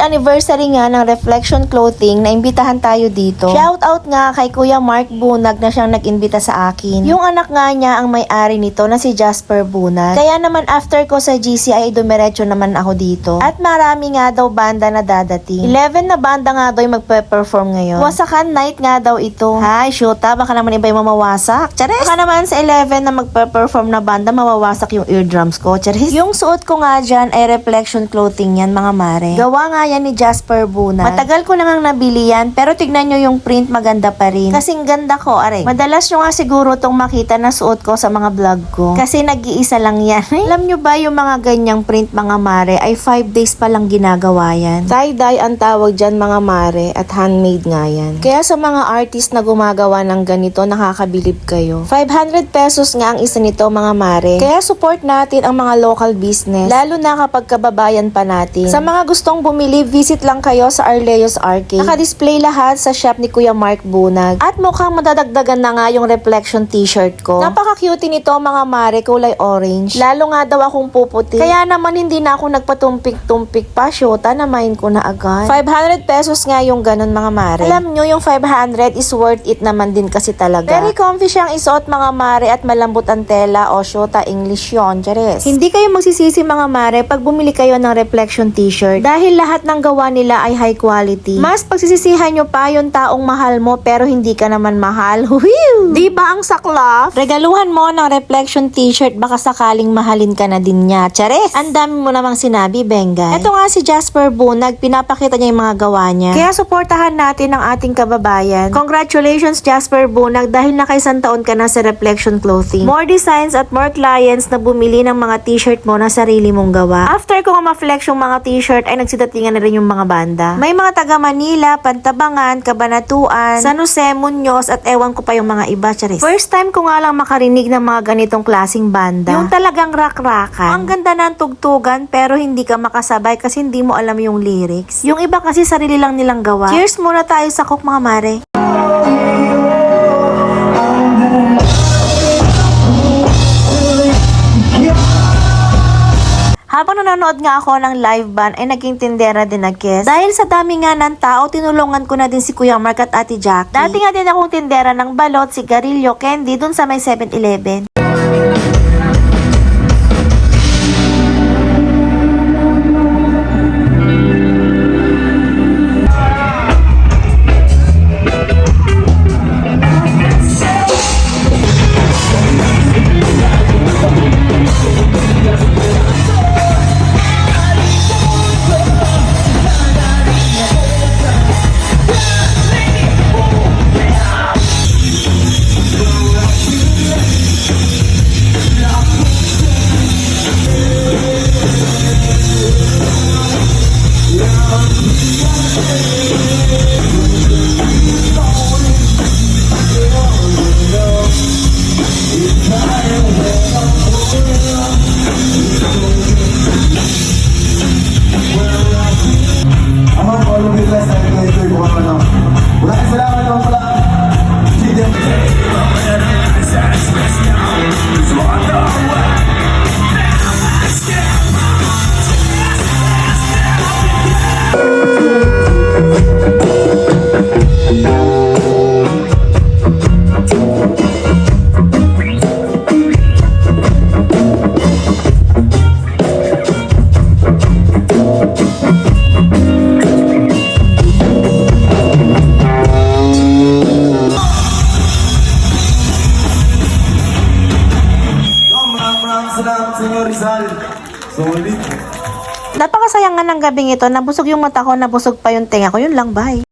anniversary nga ng Reflection Clothing na imbitahan tayo dito. Shout out nga kay Kuya Mark Bunag na siyang nag-imbita sa akin. Yung anak nga niya ang may-ari nito na si Jasper Bunag. Kaya naman after ko sa GC ay dumiretso naman ako dito. At marami nga daw banda na dadating. 11 na banda nga daw yung magpe-perform ngayon. Wasakan night nga daw ito. Hay, shoota, baka naman iba yung mamawasak. Charis! Baka naman sa 11 na magpe-perform na banda mawawasak yung eardrums ko. Charis! Yung suot ko nga dyan ay Reflection Clothing yan mga mare. Gawa nga yan ni Jasper Bunag. Matagal ko nang nabili yan pero tignan nyo yung print maganda pa rin. Kasing ganda ko, are. Madalas nyo nga siguro tong makita na suot ko sa mga vlog ko. Kasi nag-iisa lang yan. Alam nyo ba yung mga ganyang print mga mare ay 5 days pa lang ginagawa yan. Tie-dye ang tawag dyan mga mare at handmade nga yan. Kaya sa mga artist na gumagawa ng ganito nakakabilib kayo. 500 pesos nga ang isa nito mga mare. Kaya support natin ang mga local business. Lalo na kapag kababayan pa natin. Sa mga gustong bumili, visit lang kayo sa Arleos Arcade. Naka-display lahat sa shop ni Kuya Mark Bunag. At mukhang madadagdagan na nga yung Reflection t-shirt ko. Napaka-cute nito mga mare, kulay orange. Lalo nga daw akong puputi. Kaya naman hindi na ako nagpatumpik-tumpik pa, syota na main ko na agad. 500 pesos nga yung ganun mga mare. Alam nyo yung 500 is worth it naman din kasi talaga. Very comfy siyang isuot mga mare at malambot ang tela o syota English yon, chares. Hindi kayo magsisisi mga mare pag bumili kayo ng Reflection t-shirt dahil lahat ng gawa nila ay high quality. Mas pagsisisihan nyo pa yung taong mahal mo pero hindi ka naman mahal. Whew! Di ba ang saklap? Regaluhan mo ng Reflection t-shirt baka sakaling mahalin ka na din niya. Chares! Ang dami mo namang sinabi, Bengay. Ito nga si Jasper Bunag, pinapakita niya yung mga gawa niya. Kaya suportahan natin ang ating kababayan. Congratulations Jasper Bunag dahil nakaisang taon ka na sa Reflection Clothing. More designs at more clients na bumili ng mga t-shirt mo na sarili mong gawa. After ko nga ma-flex yung mga t-shirt ay nagsidatingan na rin yung mga banda. May mga taga Manila, Pantabangan, Cabanatuan, San Jose, Muñoz at ewan ko pa yung mga iba, charis. First time ko nga lang makarinig ng mga ganitong klaseng banda. Yung talagang rock-rockan. Ang ganda ng tugtugan pero hindi ka makasabay kasi hindi mo alam yung lyrics. Yung iba kasi sarili lang nilang gawa. Cheers muna tayo sa cook mga mare. Habang nanonood nga ako ng live band ay naging tindera din na guest. Dahil sa dami nga ng tao, tinulungan ko na din si Kuya Mark at Ate Jackie. Dati nga din akong tindera ng balot, sigarilyo, candy dun sa may 7-Eleven. Napakasayang nga ng gabing ito, nabusog yung mata ko, nabusog pa yung tenga ko, yun lang, bye.